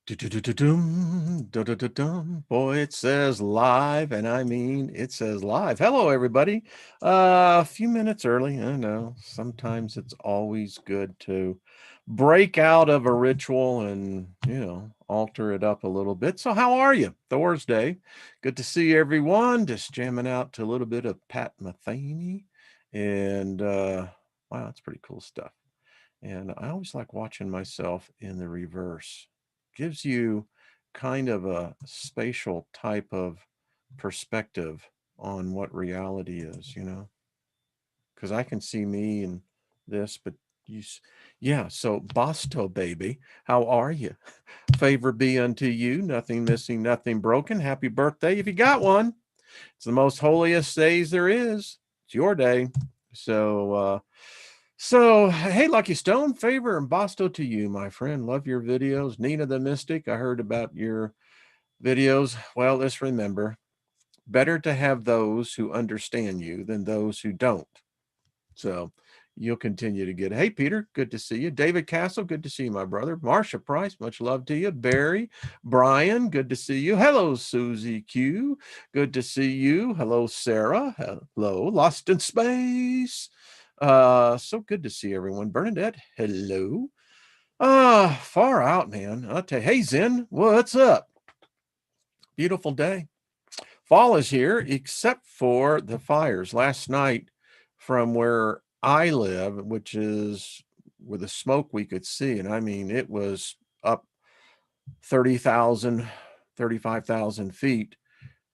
Du-du-du-du-dum, du-du-du-dum. Boy, it says live, and I mean it says live. Hello, everybody. A few minutes early. I know sometimes it's always good to break out of a ritual and, alter it up a little bit. So, how are you? Thursday. Good to see everyone. Just jamming out to a little bit of Pat Metheny. And wow, that's pretty cool stuff. And I always like watching myself in the reverse. Gives you kind of a spatial type of perspective on what reality is, because I can see me and this, but yeah. So, Bosto baby, how are you? Favor be unto you, nothing missing, nothing broken. Happy birthday if you got one. It's the most holiest days there is. It's your day. So, hey, Lucky Stone, favor and Bosto to you, my friend. Love your videos. Nina the Mystic, I heard about your videos. Well, let's remember, better to have those who understand you than those who don't. So you'll continue to get. Hey, Peter, good to see you. David Castle, good to see you, my brother. Marsha Price, much love to you. Barry, Brian, good to see you. Hello, Susie Q, good to see you. Hello, Sarah. Hello, Lost in Space. So good to see everyone. Bernadette, hello. Far out, man. I'll tell you. Hey, Zen, what's up? Beautiful day. Fall is here, except for the fires. Last night, from where I live, which is with the smoke we could see, and I mean, it was up 30,000, 35,000 feet.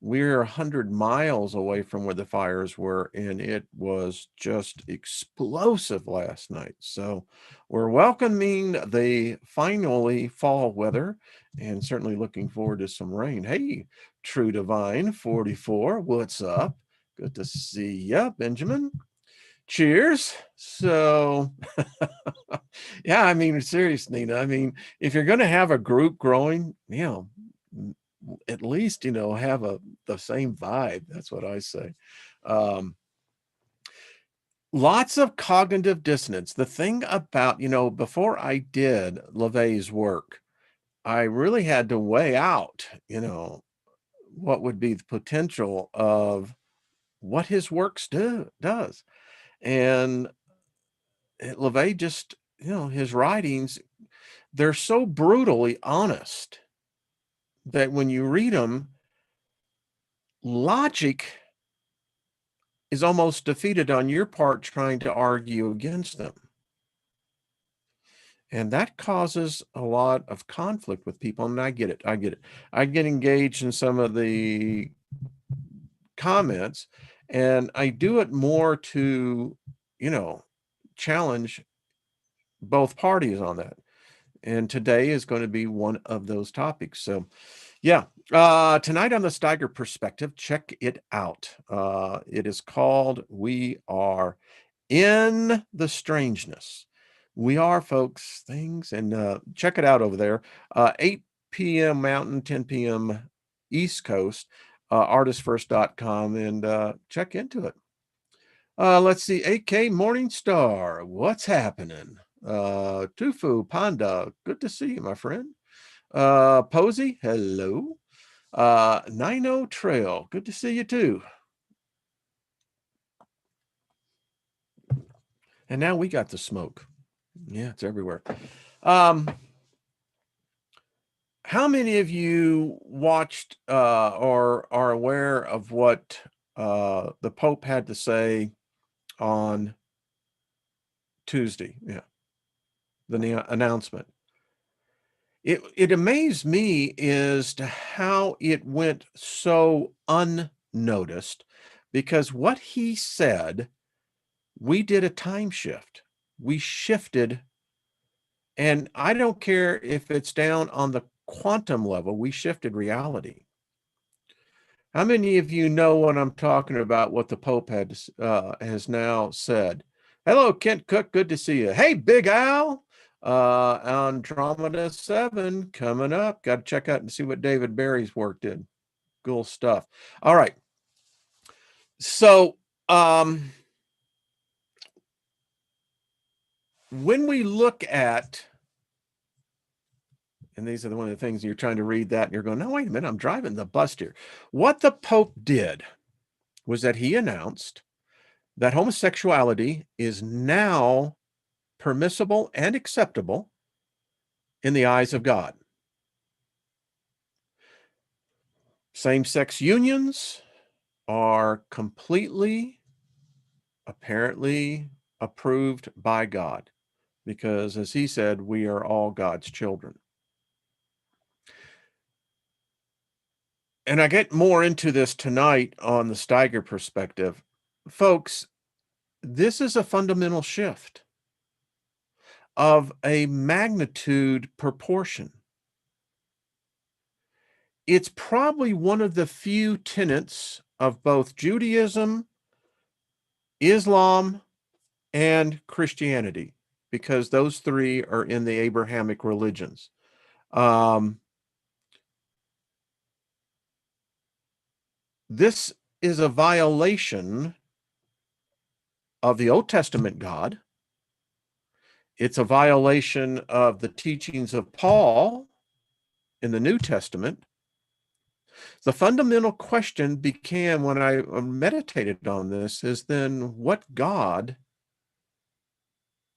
We're 100 miles away from where the fires were, and it was just explosive last night. So we're welcoming the finally fall weather and certainly looking forward to some rain. Hey, True Divine 44, what's up? Good to see ya, Benjamin. Cheers. So, yeah, I mean, serious, Nina. I mean, if you're going to have a group growing, at least have the same vibe. That's what I say. um Lots of cognitive dissonance. The thing about, before I did LaVey's work, I really had to weigh out, what would be the potential of what his works does. And LaVey just, his writings, they're so brutally honest that when you read them, logic is almost defeated on your part trying to argue against them. And that causes a lot of conflict with people. And I get it. I get it. I get engaged in some of the comments, and I do it more to, challenge both parties on that. And today is going to be one of those topics. So, yeah. Tonight on the Steiger Perspective, check it out. It is called We Are in the Strangeness. We are, folks, things, and check it out over there. 8 p.m. Mountain, 10 p.m. East Coast, artistfirst.com, and check into it. Let's see, AK Morningstar, what's happening? Tufu Panda, good to see you, my friend. Posey, hello. Nino Trail, good to see you too. And now we got the smoke. Yeah, it's everywhere. How many of you watched or are aware of what the Pope had to say on Tuesday? Yeah, the announcement. It amazed me as to how it went so unnoticed, because what he said, we did a time shift. We shifted, and I don't care if it's down on the quantum level, we shifted reality. How many of you know what I'm talking about, what the Pope has now said? Hello, Kent Cook, good to see you. Hey, Big Al, Andromeda 7 coming up. Got to check out and see what David Barry's work did. Cool stuff. All right. So, when we look at and these are one of the things you're trying to read that and you're going, no, wait a minute, I'm driving the bus here. What the Pope did was that he announced that homosexuality is now permissible and acceptable in the eyes of God. Same-sex unions are completely, apparently approved by God, because as he said, we are all God's children. And I get more into this tonight on the Steiger perspective. Folks, this is a fundamental shift of a magnitude proportion. It's probably one of the few tenets of both Judaism, Islam, and Christianity, because those three are in the Abrahamic religions. This is a violation of the Old Testament God. It's a violation of the teachings of Paul in the New Testament. The fundamental question became, when I meditated on this, is then what God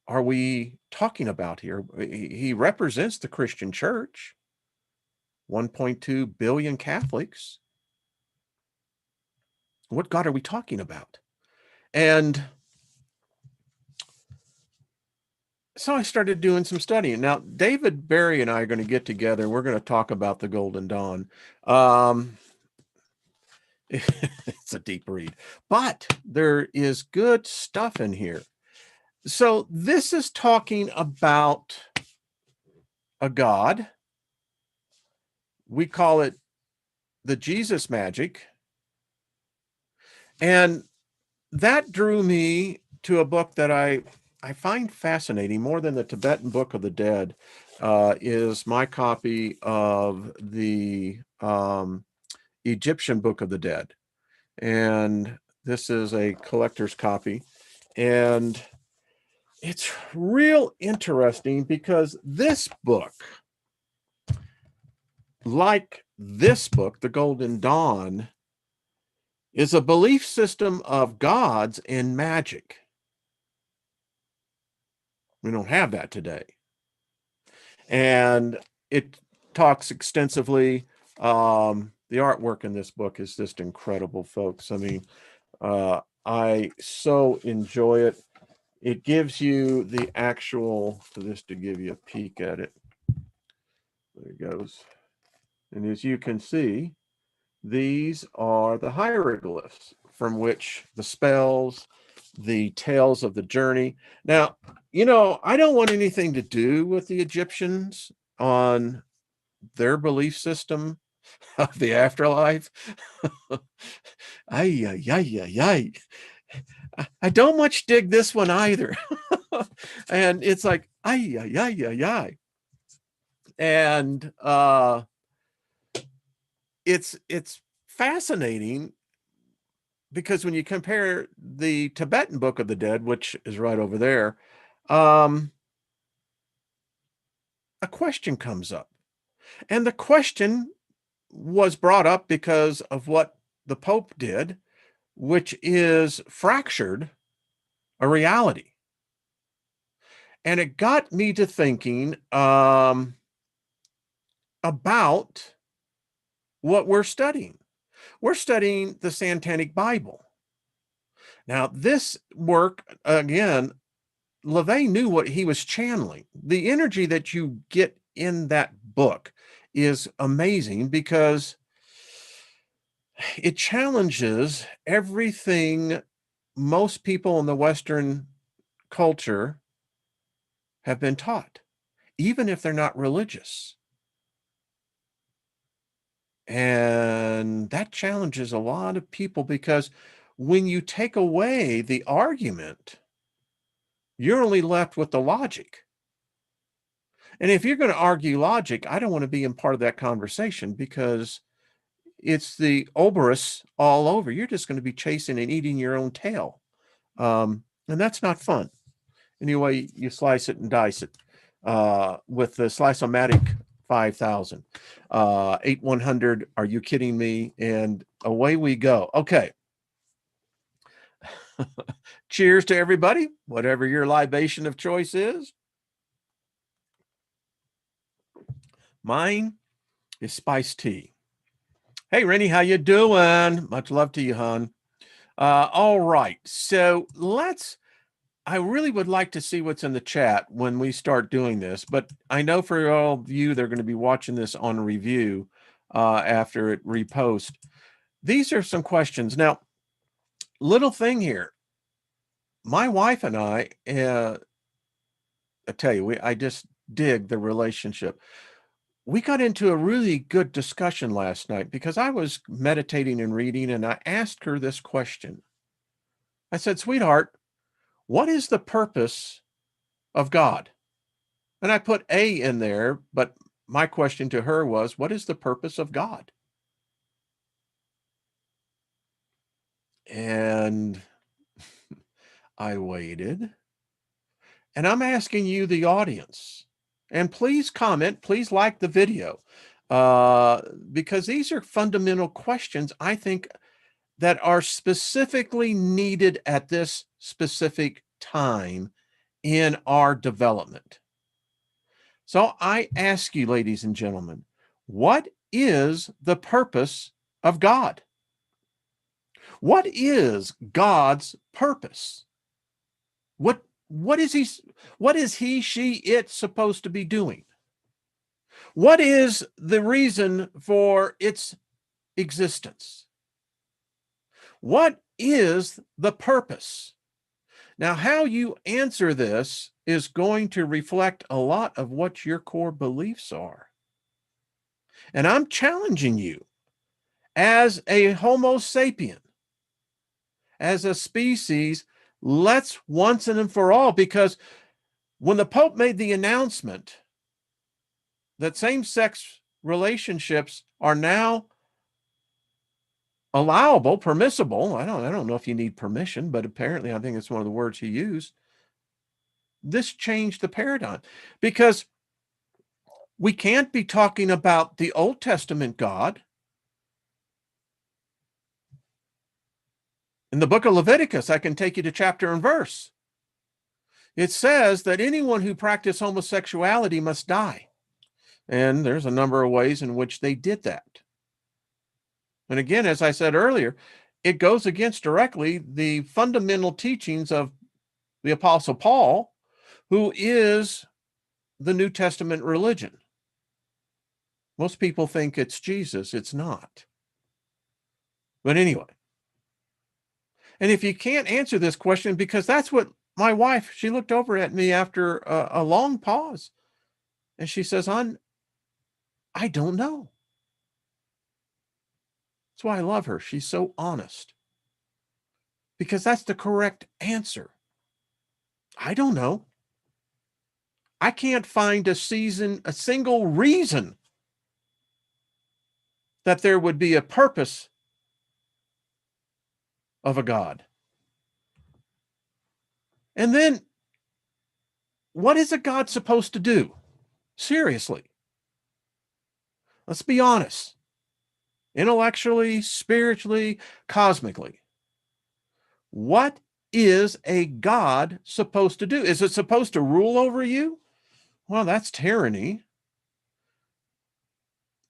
are we talking about here? He represents the Christian church, 1.2 billion Catholics. What God are we talking about? And so I started doing some studying. Now, David Barry and I are going to get together. We're going to talk about the Golden Dawn. It's a deep read, but there is good stuff in here. So this is talking about a God. We call it the Jesus magic. And that drew me to a book that I find fascinating more than the Tibetan Book of the Dead, is my copy of the Egyptian Book of the Dead. And this is a collector's copy. And it's real interesting because this book, like this book, The Golden Dawn, is a belief system of gods and magic. We don't have that today. And it talks extensively. The artwork in this book is just incredible, folks. I mean, I so enjoy it. It gives you the actual, just to give you a peek at it. There it goes. And as you can see, these are the hieroglyphs from which the spells, the tales of the journey. Now, you know, I don't want anything to do with the Egyptians on their belief system of the afterlife. Ay, ay, ay, ay, ay. I don't much dig this one either. And it's like, ay, ay, ay, ay, ay. And it's fascinating because when you compare the Tibetan Book of the Dead, which is right over there, a question comes up. And the question was brought up because of what the Pope did, which is fractured a reality. And it got me to thinking about what we're studying. We're studying the Satanic Bible. Now, this work, again, LaVey knew what he was channeling. The energy that you get in that book is amazing because it challenges everything most people in the Western culture have been taught, even if they're not religious. And that challenges a lot of people because when you take away the argument, you're only left with the logic. And if you're going to argue logic, I don't want to be in part of that conversation because it's the Oberus all over. You're just going to be chasing and eating your own tail. And that's not fun. Anyway, you slice it and dice it with the slice-o-matic 5,000. 8,100, are you kidding me? And away we go. Okay. Cheers to everybody, whatever your libation of choice is. Mine is spiced tea. Hey, Rennie, how you doing? Much love to you, hon. All right. So I really would like to see what's in the chat when we start doing this, but I know for all of you, they're going to be watching this on review after it repost. These are some questions. Now, little thing here. My wife and I tell you, I just dig the relationship. We got into a really good discussion last night because I was meditating and reading, and I asked her this question. I said, sweetheart, what is the purpose of God? And I put A in there, but my question to her was, what is the purpose of God? And I waited. And I'm asking you, the audience, and please comment, please like the video, because these are fundamental questions, I think, that are specifically needed at this specific time in our development. So I ask you, ladies and gentlemen, what is the purpose of God? What is God's purpose? What is he, she, it supposed to be doing? What is the reason for its existence? What is the purpose? Now, how you answer this is going to reflect a lot of what your core beliefs are. And I'm challenging you as a Homo sapien, as a species, let's once and for all, because when the Pope made the announcement that same-sex relationships are now allowable, permissible, I don't know if you need permission, but apparently I think it's one of the words he used. This changed the paradigm, because we can't be talking about the Old Testament God. In the book of Leviticus, I can take you to chapter and verse. It says that anyone who practiced homosexuality must die. And there's a number of ways in which they did that. And again, as I said earlier, it goes against directly the fundamental teachings of the Apostle Paul, who is the New Testament religion. Most people think it's Jesus. It's not. But anyway, and if you can't answer this question, because that's what my wife, she looked over at me after a long pause, and she says, I don't know. That's why I love her. She's so honest, because that's the correct answer. I don't know. I can't find a single reason that there would be a purpose of a God. And then, what is a God supposed to do? Seriously. Let's be honest. Intellectually, spiritually, cosmically. What is a God supposed to do? Is it supposed to rule over you? Well, that's tyranny.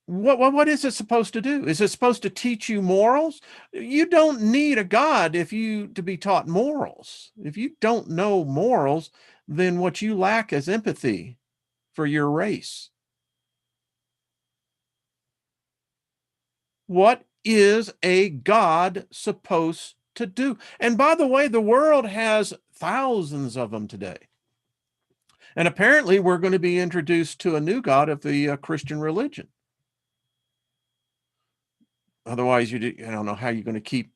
What is it supposed to do? Is it supposed to teach you morals? You don't need a God to be taught morals. If you don't know morals, then what you lack is empathy for your race. What is a God supposed to do? And by the way, the world has thousands of them today. And apparently we're going to be introduced to a new God of the Christian religion. Otherwise, I don't know how you're going to keep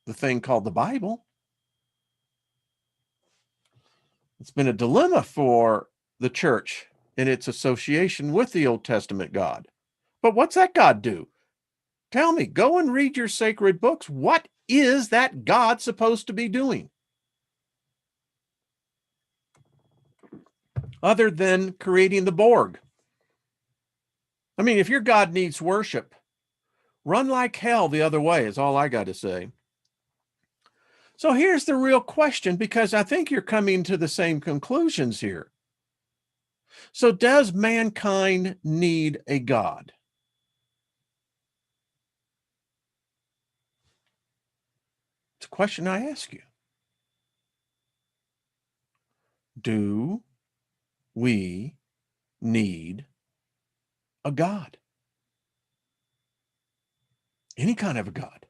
the thing called the Bible. It's been a dilemma for the church in its association with the Old Testament God. But what's that God do? Tell me, go and read your sacred books. What is that God supposed to be doing? Other than creating the Borg. I mean, if your God needs worship, run like hell the other way is all I got to say. So here's the real question, because I think you're coming to the same conclusions here. So does mankind need a God? It's a question I ask you. Do we need a God? Any kind of a God.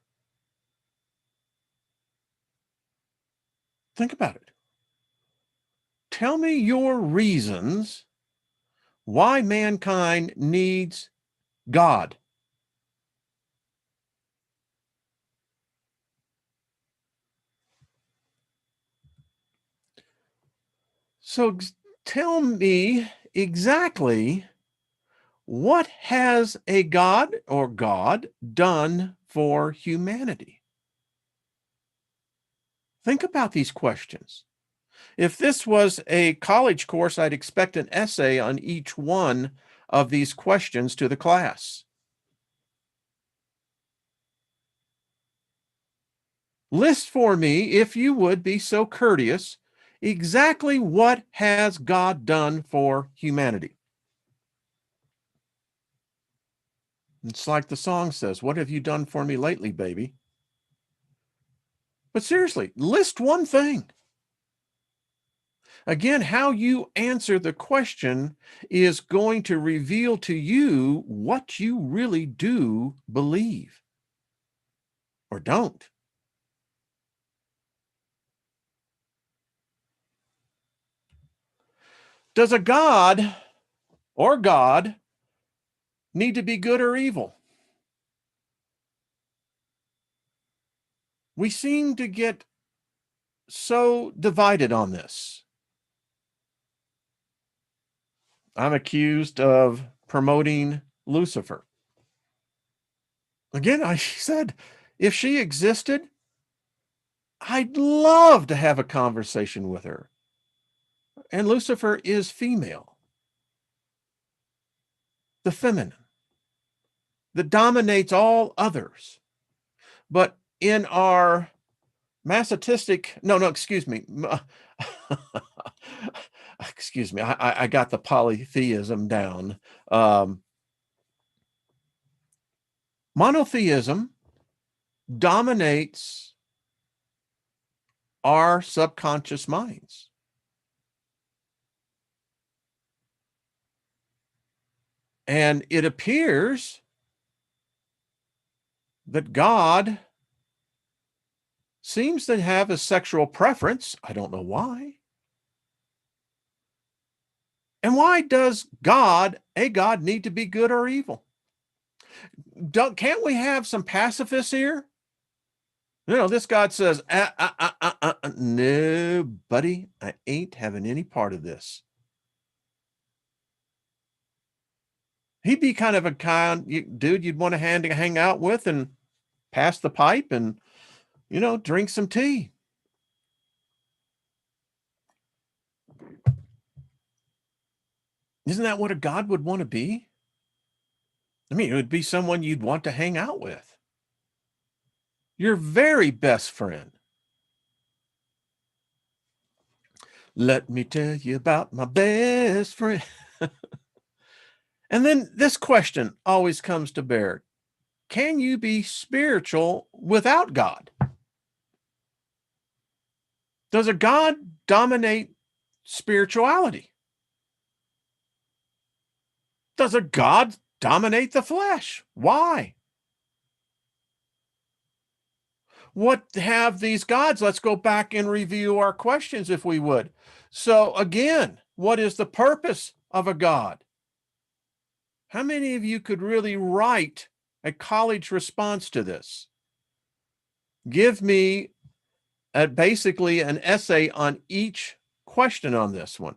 Think about it. Tell me your reasons why mankind needs God. So tell me exactly, what has a God or God done for humanity? Think about these questions. If this was a college course, I'd expect an essay on each one of these questions to the class. List for me, if you would be so courteous, exactly what has God done for humanity? It's like the song says, what have you done for me lately, baby? But seriously, list one thing. Again, how you answer the question is going to reveal to you what you really do believe or don't. Does a God or God need to be good or evil? We seem to get so divided on this. I'm accused of promoting Lucifer. Again, I said, if she existed, I'd love to have a conversation with her. And Lucifer is female, the feminine, that dominates all others. But in our masochistic, excuse me. Excuse me, I got the polytheism down. Monotheism dominates our subconscious minds. And it appears that God seems to have a sexual preference. I don't know why. And why does a God, need to be good or evil? Can't we have some pacifists here? This God says, no, buddy, I ain't having any part of this. He'd be kind of a dude you'd want to hang out with and pass the pipe and, drink some tea. Isn't that what a God would want to be? I mean, it would be someone you'd want to hang out with. Your very best friend. Let me tell you about my best friend. And then this question always comes to bear. Can you be spiritual without God? Does a God dominate spirituality? Does a God dominate the flesh? Why? What have these gods? Let's go back and review our questions, if we would. So again, what is the purpose of a God? How many of you could really write a college response to this? Give me basically an essay on each question on this one.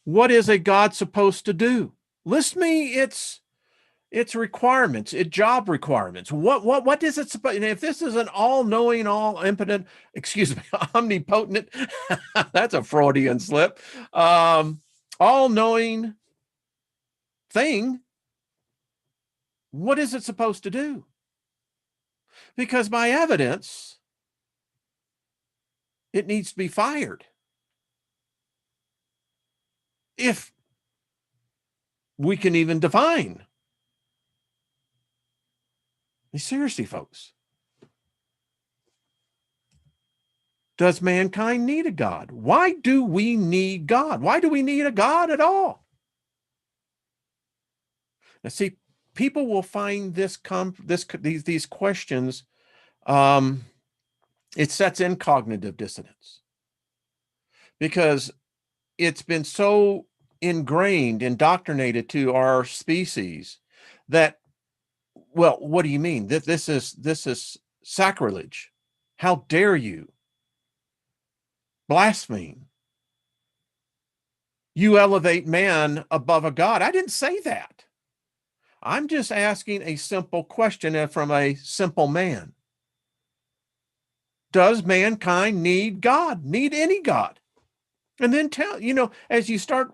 What is a God supposed to do? List me its requirements, its job requirements. What is it supposed? If this is an all-knowing, all-impotent, omnipotent, that's a Freudian slip. All-knowing, thing, what is it supposed to do? Because by evidence, it needs to be fired. If we can even define. Seriously, folks. Does mankind need a God? Why do we need God? Why do we need a God at all? Now, see, people will find these questions, it sets in cognitive dissonance because it's been so ingrained, indoctrinated to our species that, well, what do you mean? This is sacrilege. How dare you blaspheme? You elevate man above a God. I didn't say that. I'm just asking a simple question from a simple man. Does mankind need God? Need any God? And then as you start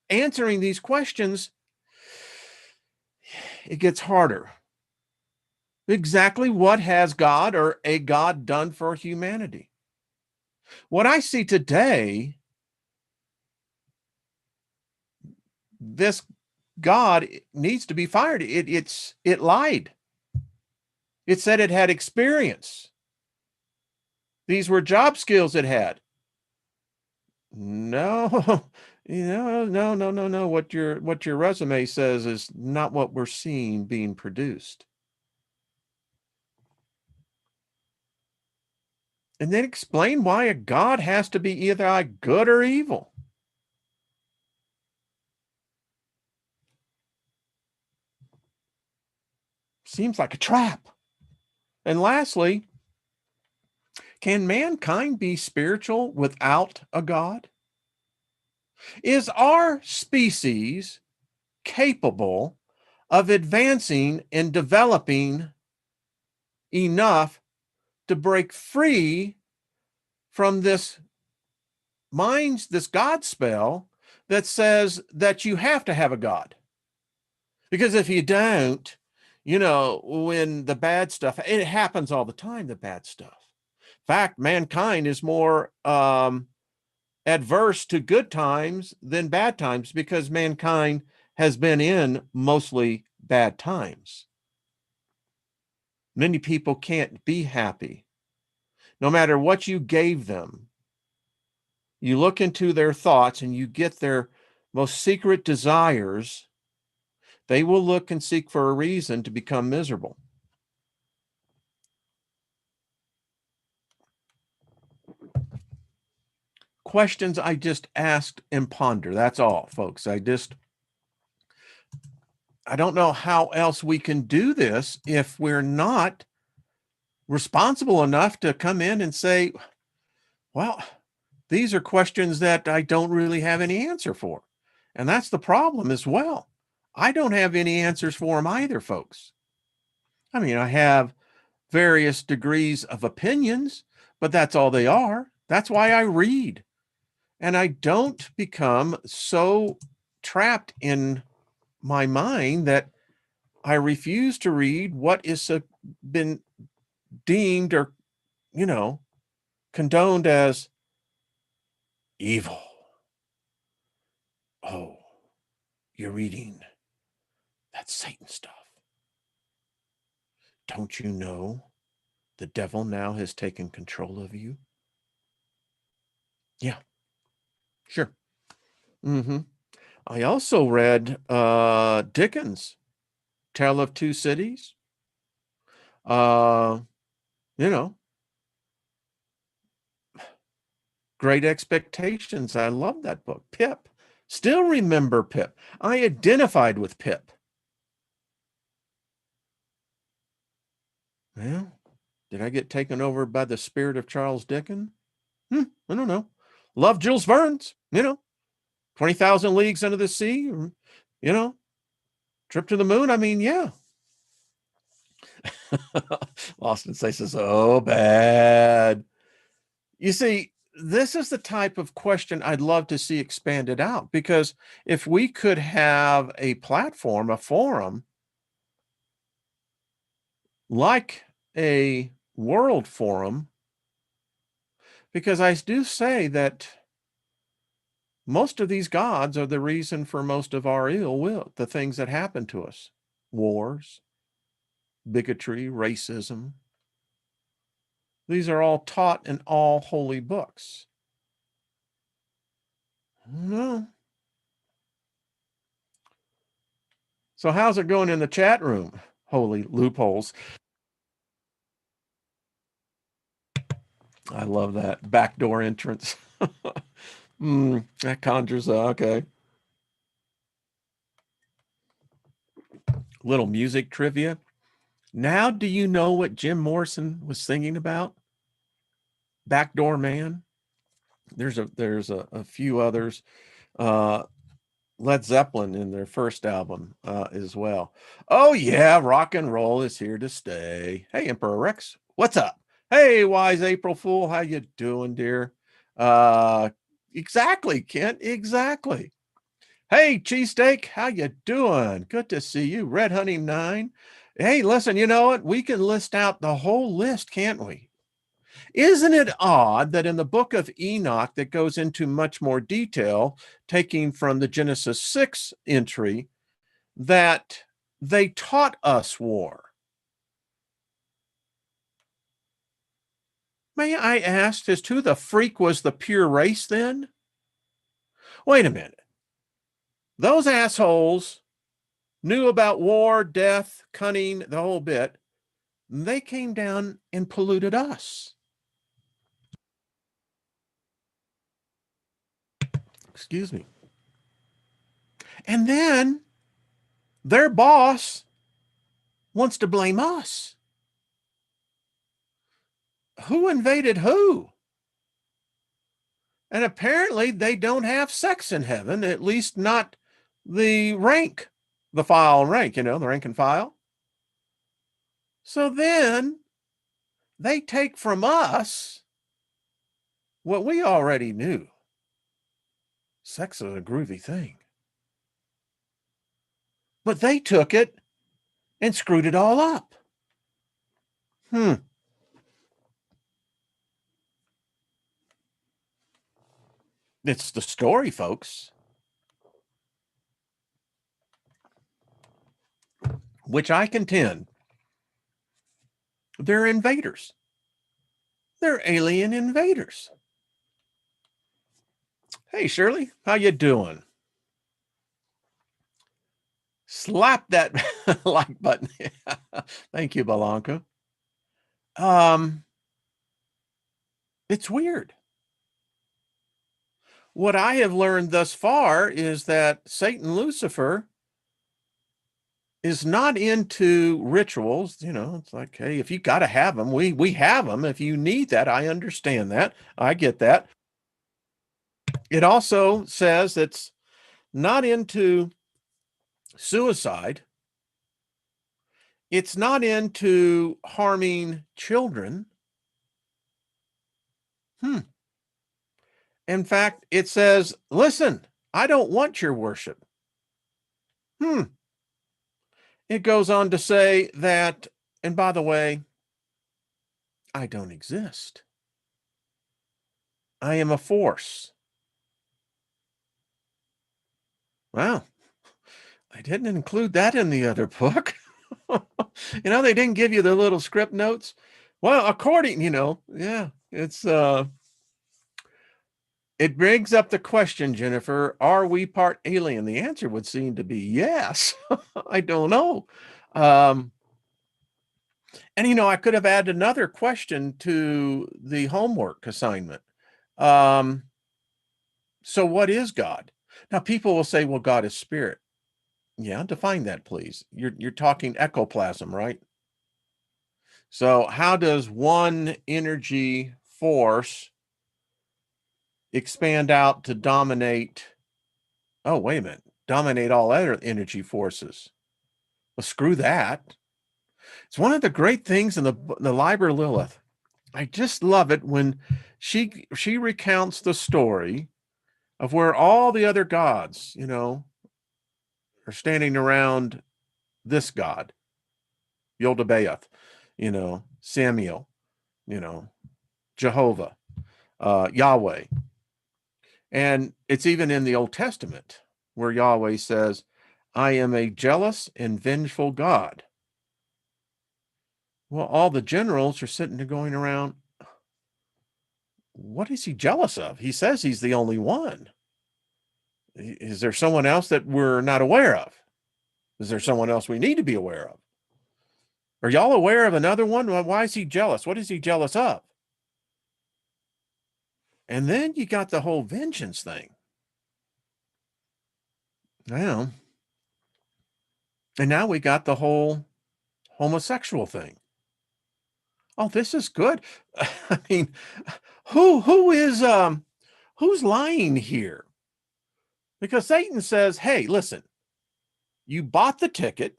answering these questions, it gets harder. Exactly what has God or a God done for humanity? What I see today, this God needs to be fired. It lied. It said it had experience. These were job skills it had. No, no. What your resume says is not what we're seeing being produced. And then explain why a God has to be either good or evil. Seems like a trap. And lastly, can mankind be spiritual without a God? Is our species capable of advancing and developing enough to break free from this God spell that says that you have to have a God? Because if you don't, when the bad stuff, it happens all the time, the bad stuff. In fact, mankind is more adverse to good times than bad times because mankind has been in mostly bad times. Many people can't be happy. No matter what you gave them, you look into their thoughts and you get their most secret desires, they will look and seek for a reason to become miserable. Questions I just asked and ponder. That's all, folks. I don't know how else we can do this if we're not responsible enough to come in and say, well, these are questions that I don't really have any answer for. And that's the problem as well. I don't have any answers for them either, folks. I mean, I have various degrees of opinions, but that's all they are. That's why I read. And I don't become so trapped in my mind that I refuse to read what is been deemed or, condoned as evil. Oh, you're reading that's Satan stuff. Don't you know the devil now has taken control of you? Yeah, sure. I also read Dickens' Tale of Two Cities. You know, Great Expectations. I love that book. Pip. Still remember Pip. I identified with Pip. Well, did I get taken over by the spirit of Charles Dickens? I don't know. Love Jules Verne's, 20,000 Leagues Under the Sea, Trip to the Moon. I mean, yeah. Austin says, oh, bad. You see, this is the type of question I'd love to see expanded out, because if we could have a platform, a forum, like a world forum, because I do say that most of these gods are the reason for most of our ill will, the things that happen to us, wars, bigotry, racism. These are all taught in all holy books. No. So how's it going in the chat room? Holy loopholes. I love that backdoor entrance. That conjures, okay. Little music trivia. Now, do you know what Jim Morrison was singing about? Backdoor Man. There's a few others. Led Zeppelin in their first album as well. Oh yeah, rock and roll is here to stay. Hey, Emperor Rex, what's up? Hey, wise April Fool, how you doing, dear? Exactly, Kent, exactly. Hey, Cheesesteak, how you doing? Good to see you. Red Honey 9. Hey, listen, you know what? We can list out the whole list, can't we? Isn't it odd that in the book of Enoch that goes into much more detail, taking from the Genesis 6 entry, that they taught us war? May I ask, as to the freak was the pure race then? Wait a minute. Those assholes knew about war, death, cunning, the whole bit. They came down and polluted us. Excuse me. And then their boss wants to blame us. Who invaded who? And apparently they don't have sex in heaven, at least not the rank, the file and rank, the rank and file. So then they take from us what we already knew. Sex is a groovy thing. But they took it and screwed it all up. It's the story, folks. Which I contend, they're invaders. They're alien invaders. Hey, Shirley, how you doing? Slap that like button. Thank you, Balanka. It's weird. What I have learned thus far is that Satan Lucifer is not into rituals. It's like, hey, if you got to have them, we have them. If you need that, I understand that. I get that. It also says it's not into suicide. It's not into harming children. In fact, it says, listen, I don't want your worship. It goes on to say that, and by the way, I don't exist. I am a force. Wow. I didn't include that in the other book. They didn't give you the little script notes. Well, according, it's it brings up the question, Jennifer, are we part alien? The answer would seem to be yes. I don't know. And I could have added another question to the homework assignment. So what is God? Now people will say, well, God is spirit. Yeah, define that, please. You're talking ectoplasm, right? So how does one energy force expand out to dominate? Oh, wait a minute. Dominate all other energy forces. Well, screw that. It's one of the great things in the Liber Lilith. I just love it when she recounts the story of where all the other gods, are standing around this God, Yoldabaoth, Samuel, you know, Jehovah, Yahweh. And it's even in the Old Testament where Yahweh says, I am a jealous and vengeful God. Well, all the generals are sitting there going around, what is he jealous of? He says he's the only one. Is there someone else that we're not aware of? Is there someone else we need to be aware of? Are y'all aware of another one? Why is he jealous? What is he jealous of? And then you got the whole vengeance thing. Well, and now we got the whole homosexual thing. Oh, this is good. I mean, who's lying here? Because Satan says, hey, listen, you bought the ticket,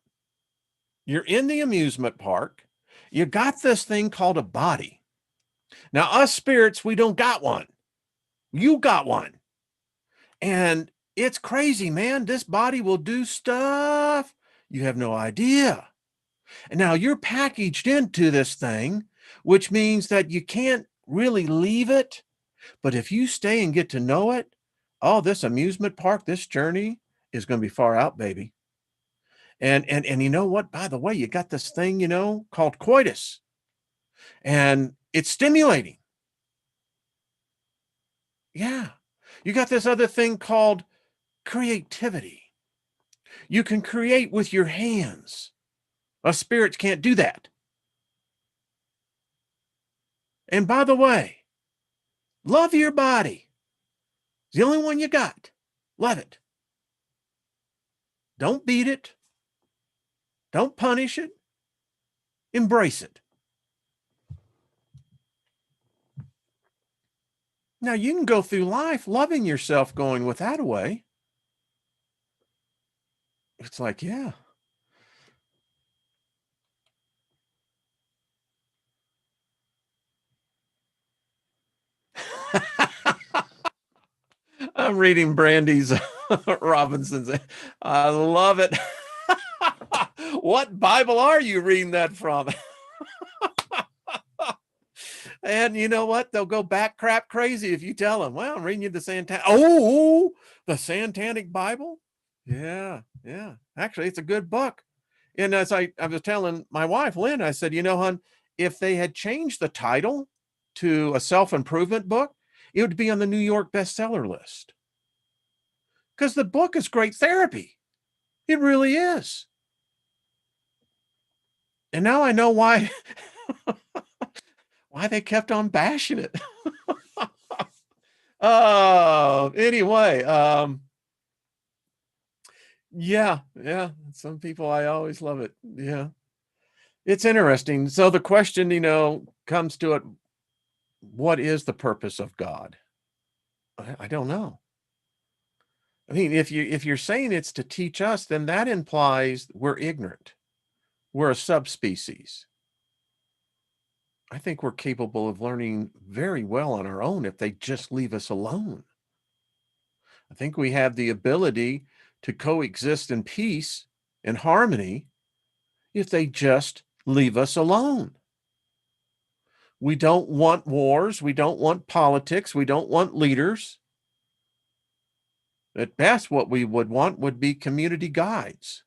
you're in the amusement park, you got this thing called a body. Now, us spirits, we don't got one. You got one. And it's crazy, man. This body will do stuff you have no idea. And now you're packaged into this thing, which means that you can't really leave it. But if you stay and get to know it, oh, this amusement park, this journey is going to be far out, baby. And you know what? By the way, you got this thing, called coitus. And it's stimulating. Yeah. You got this other thing called creativity. You can create with your hands. Us spirits can't do that. And by the way, love your body. It's the only one you got. Love it. Don't beat it. Don't punish it. Embrace it. Now, you can go through life loving yourself going without a way. It's like, yeah. I'm reading Brandy's Robinson's. I love it. What Bible are you reading that from? And you know what? They'll go back crap crazy if you tell them, well, I'm reading you the the Satanic Bible. Yeah. Actually, it's a good book. And as I was telling my wife, Lynn, I said, hon, if they had changed the title to a self-improvement book, it would be on the New York bestseller list. Because the book is great therapy. It really is. And now I know why they kept on bashing it. Anyway, yeah. Some people, I always love it. Yeah. It's interesting. So the question, comes to it, what is the purpose of God? I don't know. I mean, if you're saying it's to teach us, then that implies we're ignorant. We're a subspecies. I think we're capable of learning very well on our own if they just leave us alone. I think we have the ability to coexist in peace and harmony if they just leave us alone. We don't want wars. We don't want politics. We don't want leaders. At best, what we would want would be community guides.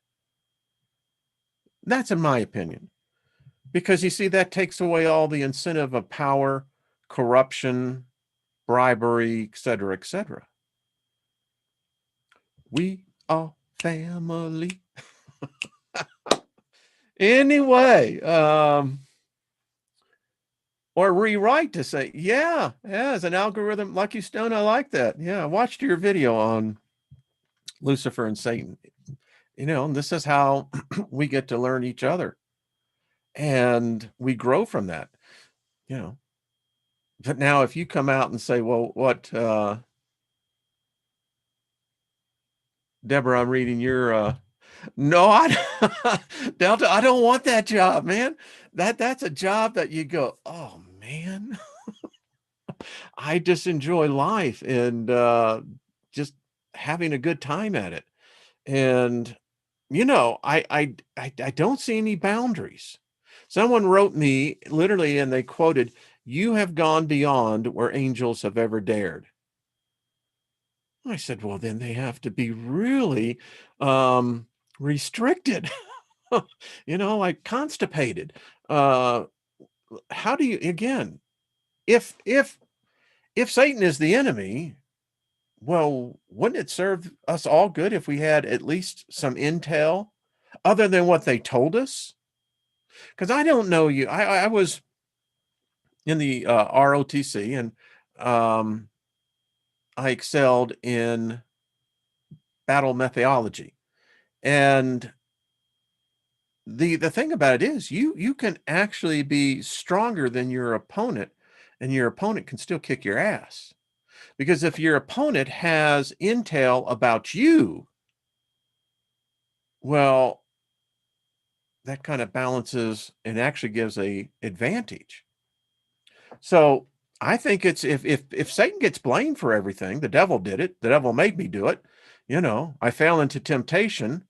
That's in my opinion. Because you see, that takes away all the incentive of power, corruption, bribery, etc., etc. We are family. Anyway, or rewrite to say, yeah, as an algorithm, Lucky Stone, I like that. Yeah, I watched your video on Lucifer and Satan. And this is how we get to learn each other. And we grow from that, But now if you come out and say, well, what, Deborah, I'm reading your, no, Delta, I don't want that job, man. That's a job that you go, oh, man, I just enjoy life and just having a good time at it. And I don't see any boundaries. Someone wrote me literally, and they quoted, "You have gone beyond where angels have ever dared." I said, well, then they have to be really restricted, like constipated. Uh, how do you, again, if Satan is the enemy, well, wouldn't it serve us all good if we had at least some intel other than what they told us? Because I don't know you. I was in the ROTC, and I excelled in battle methodology. And the thing about it is you can actually be stronger than your opponent, and your opponent can still kick your ass. Because if your opponent has intel about you, well, that kind of balances and actually gives a advantage. So I think it's if Satan gets blamed for everything, the devil did it, the devil made me do it, I fell into temptation.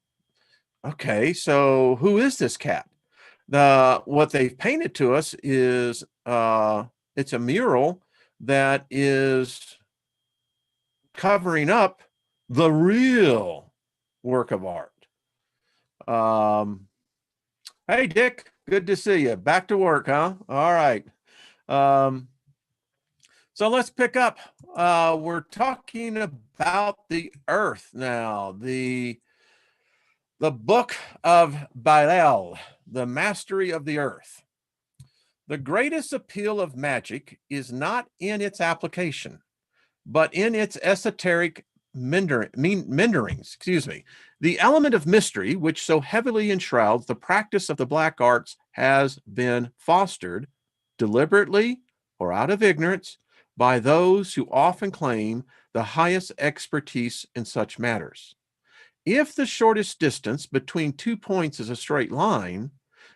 Okay, so who is this cat? What they've painted to us is it's a mural that is covering up the real work of art. Hey, Dick, good to see you. Back to work, huh? All right. Um, so let's pick up. We're talking about the earth now. The book of Baal, the mastery of the earth. The greatest appeal of magic is not in its application, but in its esoteric minderings. Excuse me. The element of mystery, which so heavily enshrouds the practice of the black arts, has been fostered, deliberately or out of ignorance, by those who often claim the highest expertise in such matters. If the shortest distance between 2 points is a straight line,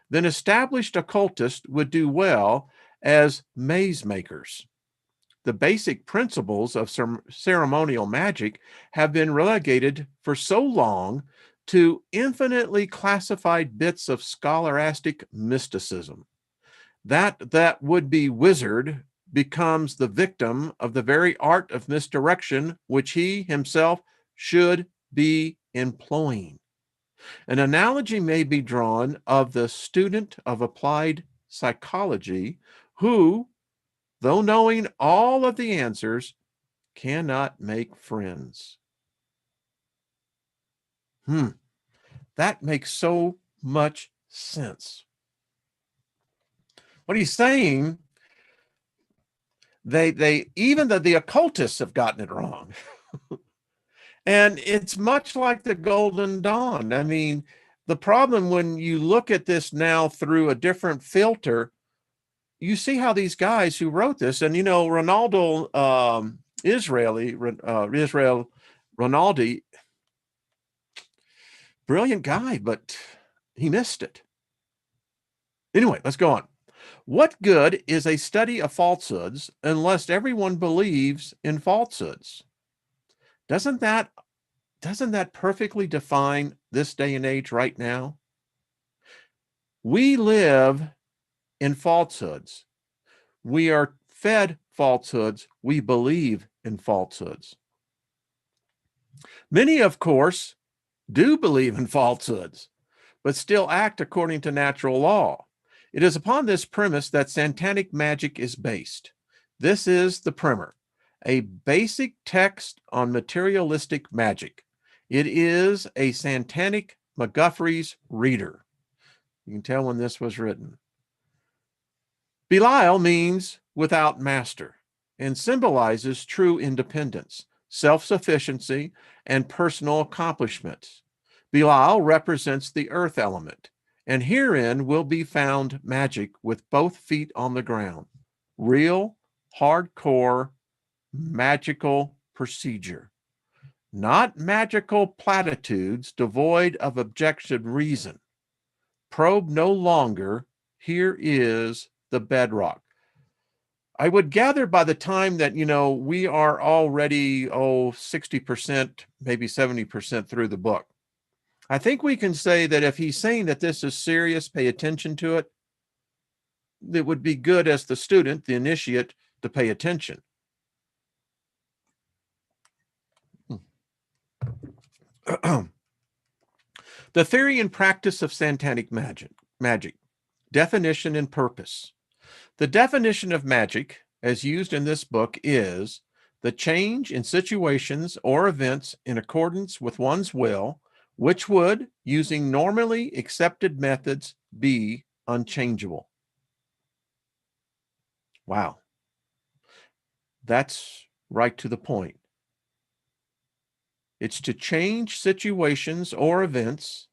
then established occultists would do well as maze makers. The basic principles of ceremonial magic have been relegated for so long to infinitely classified bits of scholastic mysticism that would-be wizard becomes the victim of the very art of misdirection which he himself should be employing. An analogy may be drawn of the student of applied psychology who, though knowing all of the answers, cannot make friends. That makes so much sense. What he's saying, they even the occultists have gotten it wrong. And it's much like the Golden Dawn. I mean, the problem when you look at this now through a different filter, you see how these guys who wrote this, and Ronaldo Israel Ronaldi, brilliant guy, but he missed it. Anyway, let's go on. What good is a study of falsehoods unless everyone believes in falsehoods? Doesn't that perfectly define this day and age right now? We live in falsehoods. We are fed falsehoods. We believe in falsehoods. Many, of course, do believe in falsehoods, but still act according to natural law. It is upon this premise that satanic magic is based. This is the primer, a basic text on materialistic magic. It is a satanic McGuffrey's reader. You can tell when this was written. Belial means without master and symbolizes true independence, self-sufficiency, and personal accomplishments. Belial represents the earth element, and herein will be found magic with both feet on the ground. Real, hardcore, magical procedure. Not magical platitudes devoid of objective reason. Probe no longer. Here is the bedrock. I would gather by the time that, we are already, 60%, maybe 70% through the book. I think we can say that if he's saying that this is serious, pay attention to it, it would be good as the student, the initiate, to pay attention. The theory and practice of satanic magic. Definition and purpose. The definition of magic, as used in this book, is the change in situations or events in accordance with one's will, which would, using normally accepted methods, be unchangeable. Wow. That's right to the point. It's to change situations or events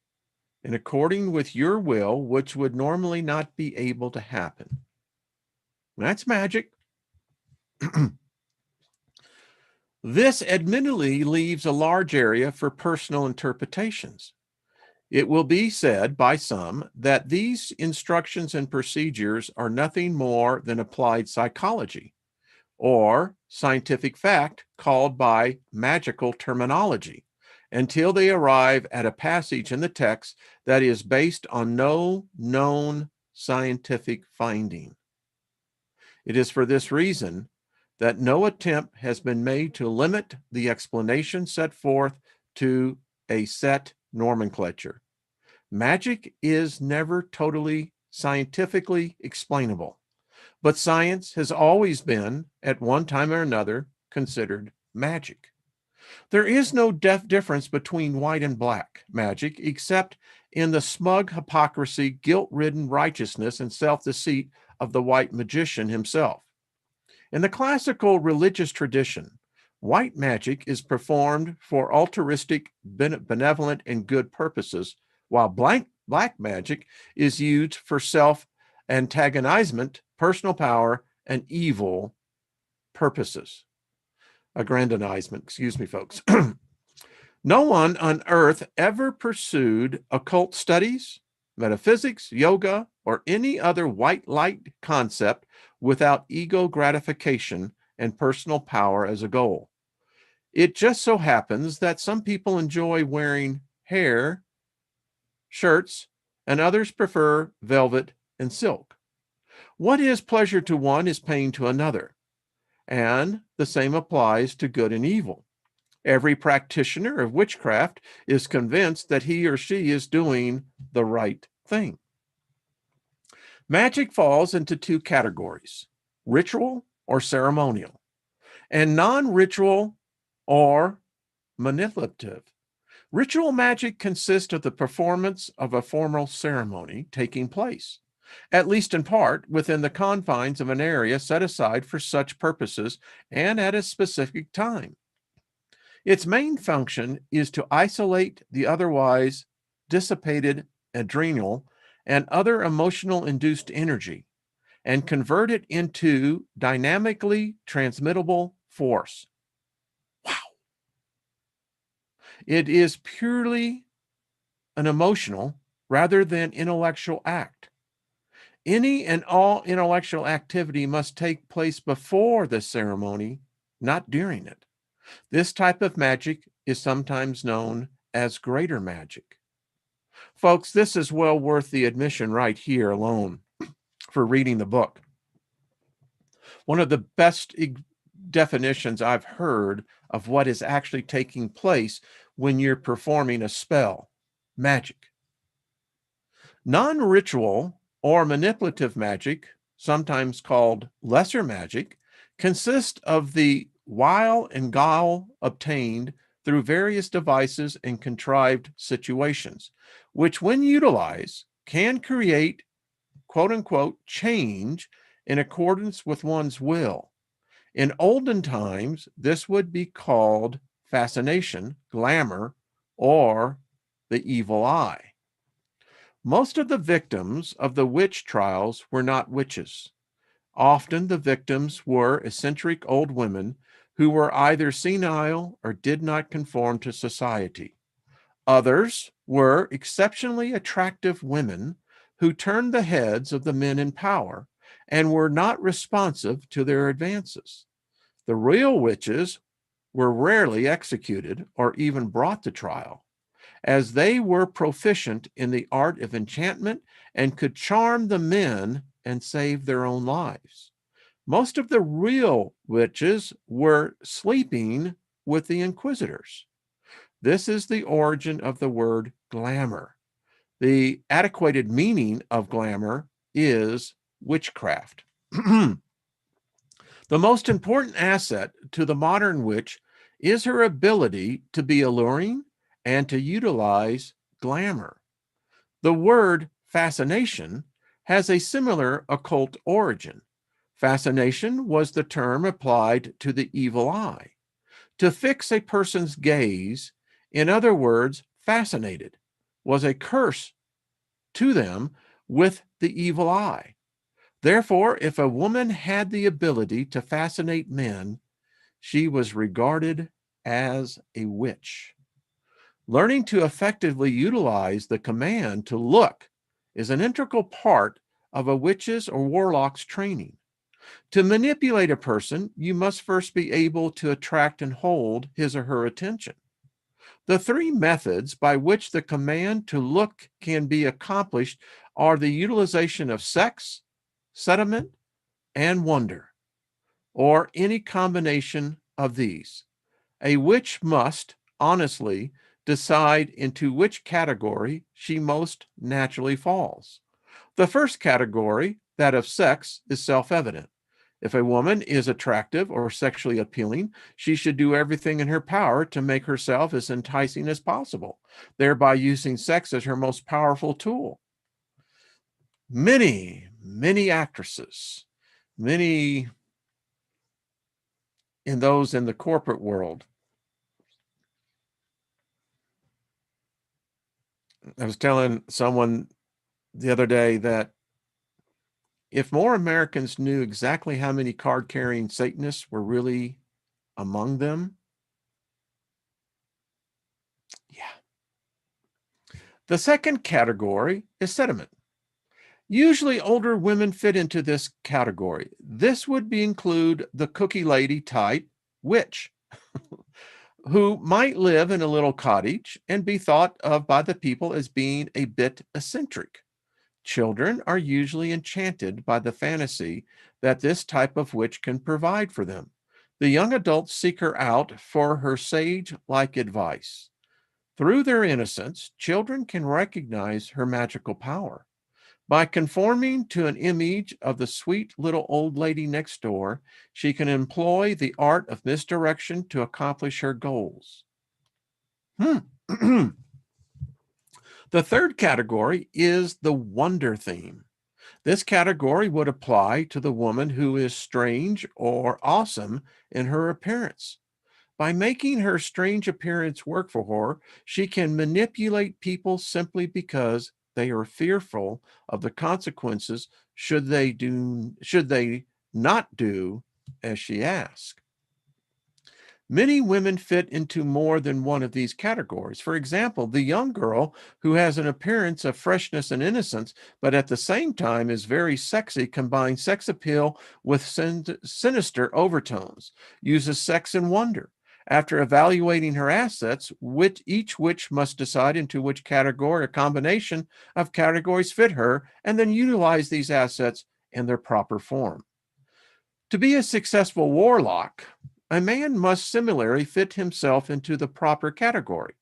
in according with your will, which would normally not be able to happen. That's magic. This admittedly leaves a large area for personal interpretations. It will be said by some that these instructions and procedures are nothing more than applied psychology or scientific fact called by magical terminology until they arrive at a passage in the text that is based on no known scientific finding. It is for this reason that no attempt has been made to limit the explanation set forth to a set nomenclature. Magic is never totally scientifically explainable, but science has always been, at one time or another, considered magic. There is no difference between white and black magic, except in the smug hypocrisy, guilt-ridden righteousness, and self-deceit of the white magician himself. In the classical religious tradition, white magic is performed for altruistic, benevolent, and good purposes, while black magic is used for self-antagonizement, personal power, and evil purposes. Aggrandizement, excuse me, folks. No one on earth ever pursued occult studies, metaphysics, yoga, or any other white light concept without ego gratification and personal power as a goal. It just so happens that some people enjoy wearing hair, shirts, and others prefer velvet and silk. What is pleasure to one is pain to another, and the same applies to good and evil. Every practitioner of witchcraft is convinced that he or she is doing the right thing. Magic falls into two categories: ritual or ceremonial, and non-ritual or manipulative. Ritual magic consists of the performance of a formal ceremony taking place, at least in part, within the confines of an area set aside for such purposes and at a specific time. Its main function is to isolate the otherwise dissipated adrenal and other emotional induced energy and convert it into dynamically transmittable force. Wow. It is purely an emotional rather than intellectual act. Any and all intellectual activity must take place before the ceremony, not during it. This type of magic is sometimes known as greater magic. Folks, this is well worth the admission right here alone for reading the book. One of the best definitions I've heard of what is actually taking place when you're performing a spell, magic. Non-ritual or manipulative magic, sometimes called lesser magic, consists of the wile and guile obtained through various devices and contrived situations, which when utilized can create quote unquote change in accordance with one's will. In olden times, this would be called fascination, glamour, or the evil eye. Most of the victims of the witch trials were not witches. Often the victims were eccentric old women who were either senile or did not conform to society. Others were exceptionally attractive women who turned the heads of the men in power and were not responsive to their advances. The real witches were rarely executed or even brought to trial, as they were proficient in the art of enchantment and could charm the men and save their own lives. Most of the real witches were sleeping with the inquisitors. This is the origin of the word glamour. The adequate meaning of glamour is witchcraft. The most important asset to the modern witch is her ability to be alluring and to utilize glamour. The word fascination has a similar occult origin. Fascination was the term applied to the evil eye. To fix a person's gaze, in other words, fascinated, was a curse to them with the evil eye. Therefore, if a woman had the ability to fascinate men, she was regarded as a witch. Learning to effectively utilize the command to look is an integral part of a witch's or warlock's training. To manipulate a person, you must first be able to attract and hold his or her attention. The three methods by which the command to look can be accomplished are the utilization of sex, sediment, and wonder, or any combination of these. A witch must honestly decide into which category she most naturally falls. The first category, that of sex, is self-evident. If a woman is attractive or sexually appealing, she should do everything in her power to make herself as enticing as possible, thereby using sex as her most powerful tool. Many actresses, many in those in the corporate world. I was telling someone the other day that if more Americans knew exactly how many card-carrying Satanists were really among them, yeah. The second category is sediment. Usually older women fit into this category. This would include the cookie lady type witch, who might live in a little cottage and be thought of by the people as being a bit eccentric. Children are usually enchanted by the fantasy that this type of witch can provide for them. The young adults seek her out for her sage-like advice. Through their innocence, children can recognize her magical power. By conforming to an image of the sweet little old lady next door, she can employ the art of misdirection to accomplish her goals. The third category is the wonder theme. This category would apply to the woman who is strange or awesome in her appearance. By making her strange appearance work for her, she can manipulate people simply because they are fearful of the consequences should they not do as she asks. Many women fit into more than one of these categories. For example, the young girl who has an appearance of freshness and innocence, but at the same time is very sexy, combines sex appeal with sinister overtones, uses sex and wonder. After evaluating her assets, each witch must decide into which category or combination of categories fit her, and then utilize these assets in their proper form. To be a successful warlock, a man must similarly fit himself into the proper category.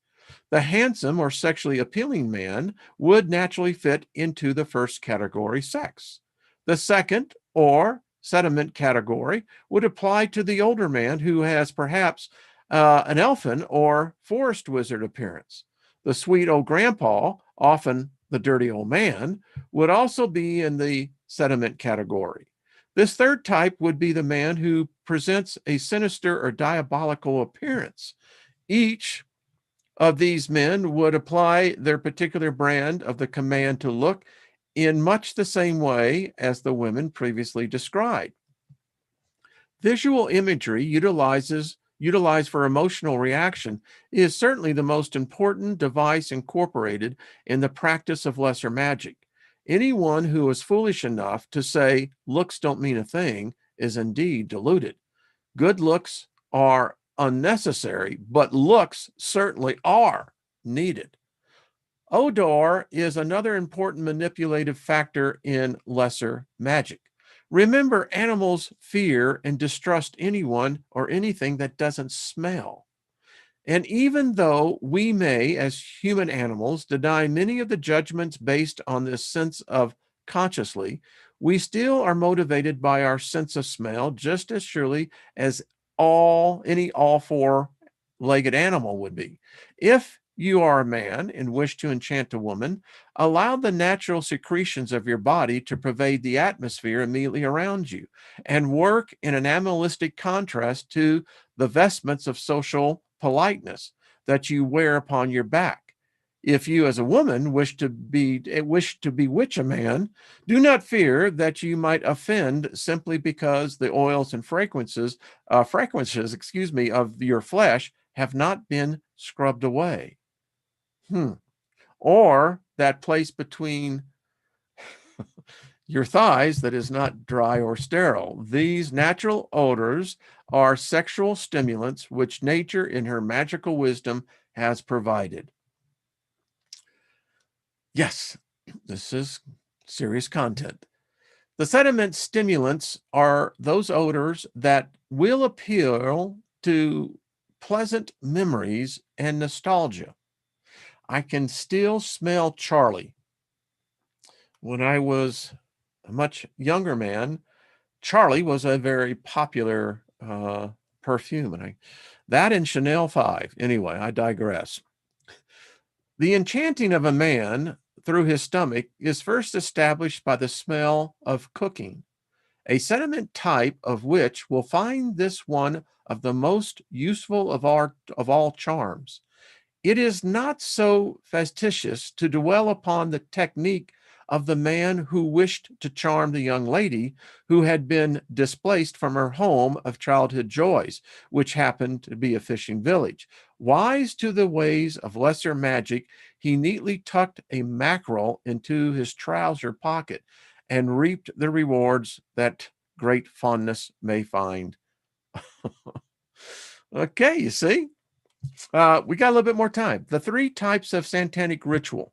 The handsome or sexually appealing man would naturally fit into the first category, sex. The second, or sediment category, would apply to the older man who has perhaps an elfin or forest wizard appearance. The sweet old grandpa, often the dirty old man, would also be in the sediment category. This third type would be the man who presents a sinister or diabolical appearance. Each of these men would apply their particular brand of the command to look in much the same way as the women previously described. Visual imagery utilized for emotional reaction is certainly the most important device incorporated in the practice of lesser magic. Anyone who is foolish enough to say looks don't mean a thing is indeed deluded. Good looks are unnecessary, but looks certainly are needed. Odor is another important manipulative factor in lesser magic. Remember, animals fear and distrust anyone or anything that doesn't smell. And even though we may, as human animals, deny many of the judgments based on this sense of consciously, we still are motivated by our sense of smell just as surely as all four-legged animal would be. If you are a man and wish to enchant a woman, allow the natural secretions of your body to pervade the atmosphere immediately around you and work in an animalistic contrast to the vestments of social politeness that you wear upon your back. If you as a woman wish to bewitch a man, do not fear that you might offend simply because the oils and fragrances, of your flesh have not been scrubbed away. Or that place between your thighs that is not dry or sterile. These natural odors are sexual stimulants which nature in her magical wisdom has provided. Yes, this is serious content. The sediment stimulants are those odors that will appeal to pleasant memories and nostalgia. I can still smell Charlie. When I was a much younger man, Charlie was a very popular perfume. That and Chanel 5. Anyway, I digress. The enchanting of a man through his stomach is first established by the smell of cooking, a sentiment type of which will find this one of the most useful of all charms. It is not so facetious to dwell upon the technique of the man who wished to charm the young lady who had been displaced from her home of childhood joys, which happened to be a fishing village. Wise to the ways of lesser magic, he neatly tucked a mackerel into his trouser pocket and reaped the rewards that great fondness may find. Okay, you see? We got a little bit more time. The three types of satanic ritual.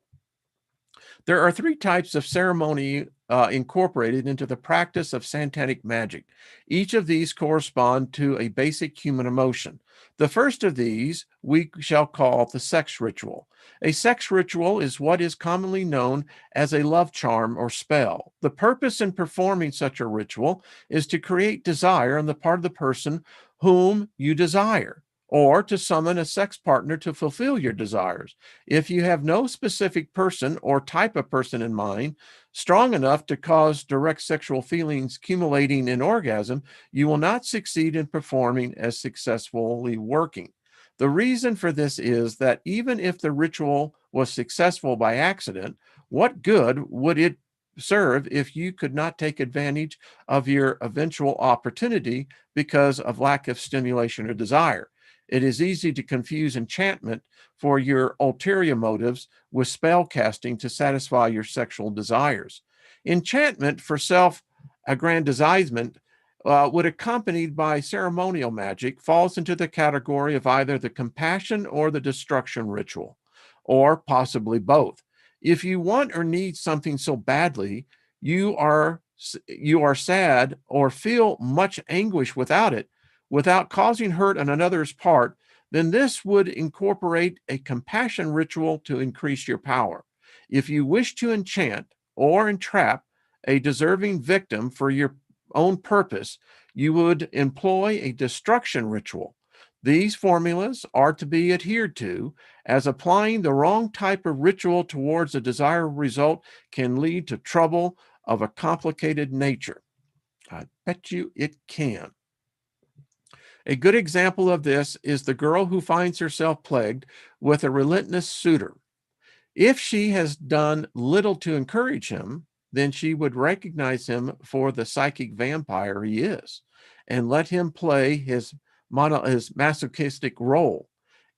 There are three types of ceremony incorporated into the practice of satanic magic. Each of these correspond to a basic human emotion. The first of these we shall call the sex ritual. A sex ritual is what is commonly known as a love charm or spell. The purpose in performing such a ritual is to create desire on the part of the person whom you desire, or to summon a sex partner to fulfill your desires. If you have no specific person or type of person in mind strong enough to cause direct sexual feelings accumulating in orgasm, you will not succeed in performing as successfully working. The reason for this is that even if the ritual was successful by accident, what good would it serve if you could not take advantage of your eventual opportunity because of lack of stimulation or desire? It is easy to confuse enchantment for your ulterior motives with spell casting to satisfy your sexual desires. Enchantment for self-aggrandizement would accompanied by ceremonial magic falls into the category of either the compassion or the destruction ritual, or possibly both. If you want or need something so badly, you are sad or feel much anguish without it, without causing hurt on another's part, then this would incorporate a compassion ritual to increase your power. If you wish to enchant or entrap a deserving victim for your own purpose, you would employ a destruction ritual. These formulas are to be adhered to, as applying the wrong type of ritual towards a desired result can lead to trouble of a complicated nature. I bet you it can. A good example of this is the girl who finds herself plagued with a relentless suitor. If she has done little to encourage him, then she would recognize him for the psychic vampire he is and let him play his masochistic role.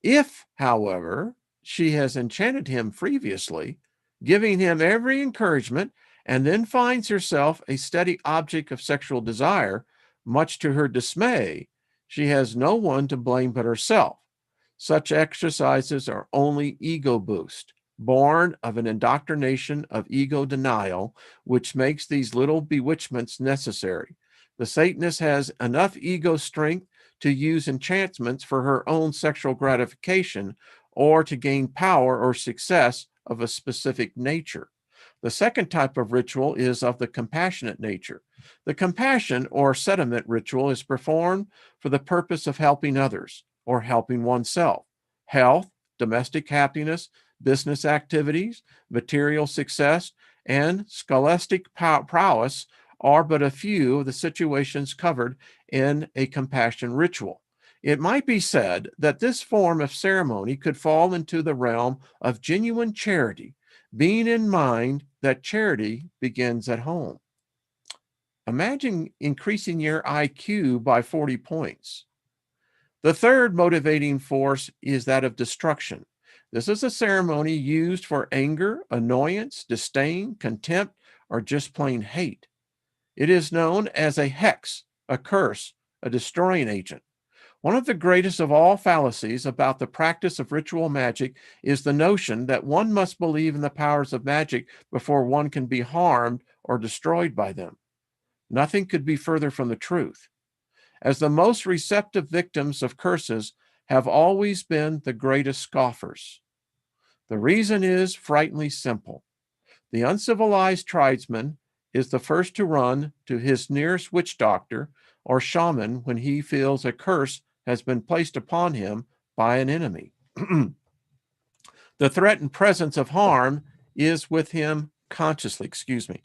If, however, she has enchanted him previously, giving him every encouragement and then finds herself a steady object of sexual desire, much to her dismay, she has no one to blame but herself. Such exercises are only ego boost, born of an indoctrination of ego denial, which makes these little bewitchments necessary. The Satanist has enough ego strength to use enchantments for her own sexual gratification or to gain power or success of a specific nature. The second type of ritual is of the compassionate nature. The compassion or sentiment ritual is performed for the purpose of helping others or helping oneself. Health, domestic happiness, business activities, material success, and scholastic prowess are but a few of the situations covered in a compassion ritual. It might be said that this form of ceremony could fall into the realm of genuine charity, being in mind that charity begins at home. Imagine increasing your IQ by 40 points. The third motivating force is that of destruction. This is a ceremony used for anger, annoyance, disdain, contempt, or just plain hate. It is known as a hex, a curse, a destroying agent. One of the greatest of all fallacies about the practice of ritual magic is the notion that one must believe in the powers of magic before one can be harmed or destroyed by them. Nothing could be further from the truth, as the most receptive victims of curses have always been the greatest scoffers. The reason is frighteningly simple. The uncivilized tribesman is the first to run to his nearest witch doctor or shaman when he feels a curse has been placed upon him by an enemy. The threatened presence of harm is with him consciously. Excuse me.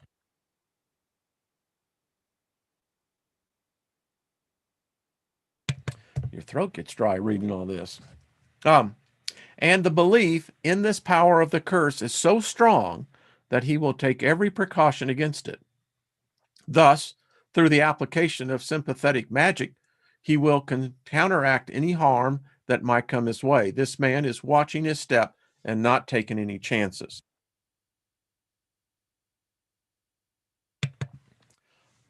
Your throat gets dry reading all this. And the belief in this power of the curse is so strong that he will take every precaution against it. Thus, through the application of sympathetic magic, he will counteract any harm that might come his way. This man is watching his step and not taking any chances.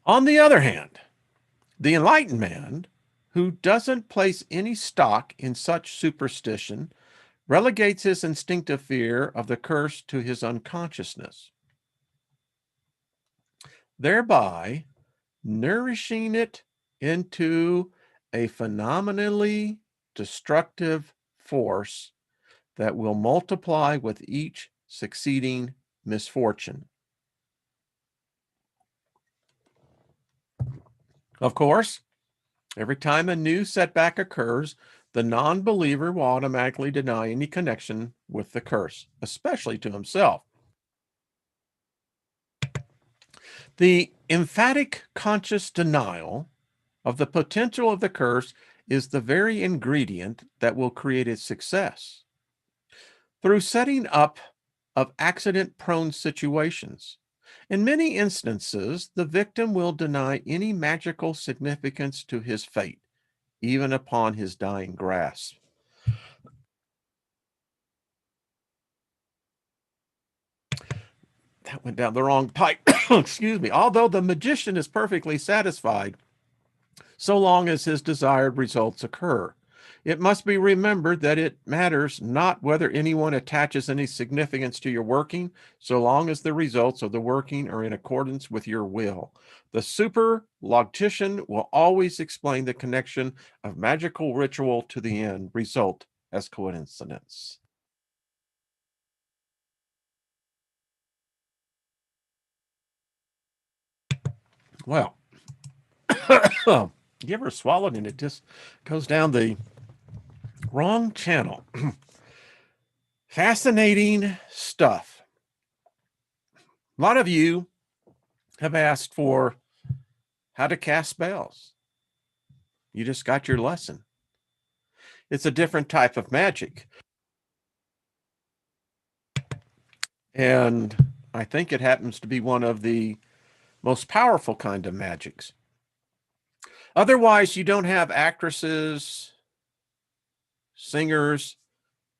On the other hand, the enlightened man, who doesn't place any stock in such superstition, relegates his instinctive fear of the curse to his unconsciousness, thereby nourishing it into a phenomenally destructive force that will multiply with each succeeding misfortune. Of course, every time a new setback occurs, the non believer will automatically deny any connection with the curse, especially to himself. The emphatic conscious denial of the potential of the curse is the very ingredient that will create its success. Through setting up of accident prone situations, in many instances, the victim will deny any magical significance to his fate, even upon his dying grasp. That went down the wrong pipe. Excuse me. Although the magician is perfectly satisfied so long as his desired results occur. It must be remembered that it matters not whether anyone attaches any significance to your working, so long as the results of the working are in accordance with your will. The super logician will always explain the connection of magical ritual to the end result as coincidence. Well, you ever swallowed and it just goes down the wrong channel? Fascinating stuff. A lot of you have asked for how to cast spells. You just got your lesson. It's a different type of magic. And I think it happens to be one of the most powerful kind of magics. Otherwise, you don't have actresses, singers,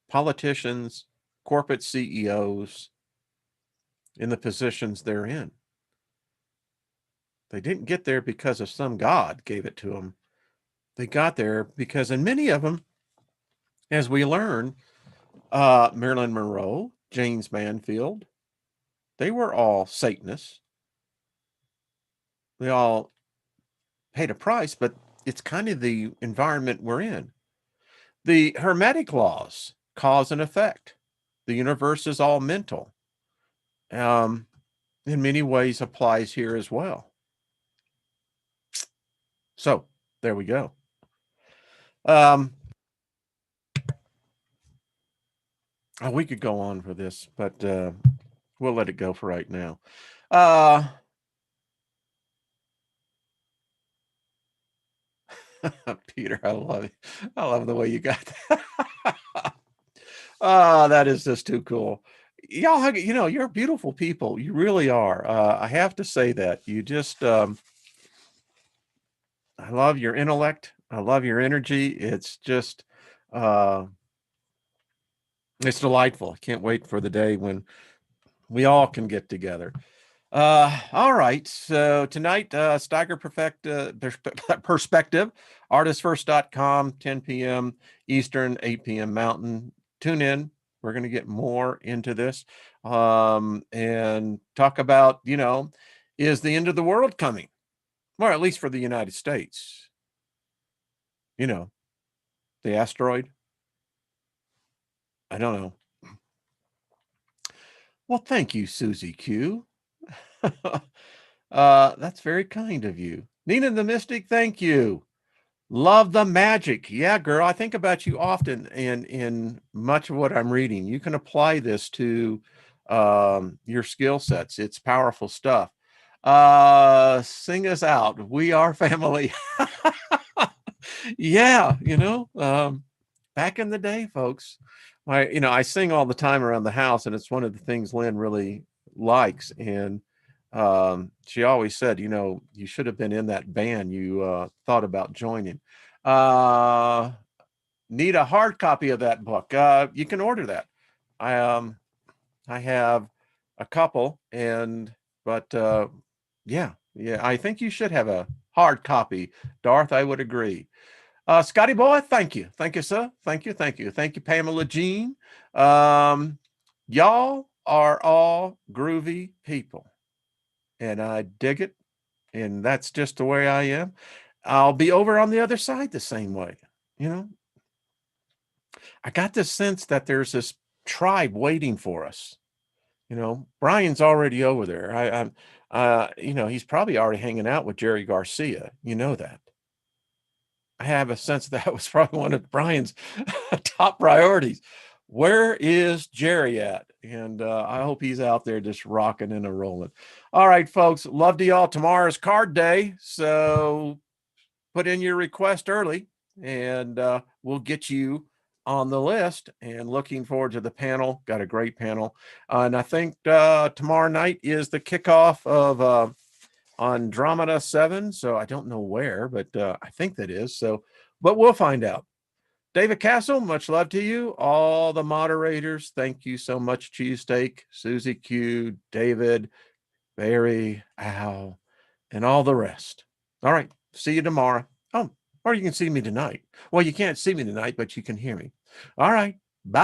politicians, corporate CEOs in the positions they're in. They didn't get there because of some God gave it to them. They got there because, and many of them, as we learn, Marilyn Monroe, James Manfield, they were all Satanists. They all paid a price, but it's kind of the environment we're in. The Hermetic laws, cause and effect. The universe is all mental. In many ways applies here as well. So there we go. We could go on for this, but we'll let it go for right now. Peter, I love it. I love the way you got that. That is just too cool. Y'all, you're beautiful people. You really are. I have to say that. You just, I love your intellect. I love your energy. It's just, it's delightful. I can't wait for the day when we all can get together. All right. So tonight, Steiger Perspective, artistfirst.com, 10 p.m. Eastern, 8 p.m. Mountain. Tune in. We're going to get more into this and talk about, is the end of the world coming? Well, at least for the United States. The asteroid. I don't know. Well, thank you, Susie Q. That's very kind of you. Nina the Mystic, thank you. Love the magic. Yeah, girl, I think about you often in much of what I'm reading. You can apply this to your skill sets. It's powerful stuff. Sing us out. We are family. Yeah, back in the day, folks, I sing all the time around the house, and it's one of the things Lynn really likes. And she always said, you should have been in that band you thought about joining. Need a hard copy of that book. You can order that. I have a couple, but yeah, I think you should have a hard copy. Darth, I would agree. Scotty boy, thank you, sir. Thank you, Pamela Jean. Y'all are all groovy people, and I dig it. And that's just the way I am. I'll be over on the other side the same way. I got this sense that there's this tribe waiting for us. Brian's already over there. He's probably already hanging out with Jerry Garcia. You know that. I have a sense that was probably one of Brian's top priorities. Where is Jerry at? And I hope he's out there just rocking and a rolling. All right, folks. Love to y'all. Tomorrow's card day. So put in your request early and we'll get you on the list. And looking forward to the panel. Got a great panel. And I think tomorrow night is the kickoff of Andromeda 7. So I don't know where, but I think that is. So, but we'll find out. David Castle, much love to you. All the moderators, thank you so much. Cheesesteak, Susie Q, David, Barry, Al, and all the rest. All right. See you tomorrow. Oh, or you can see me tonight. Well, you can't see me tonight, but you can hear me. All right. Bye.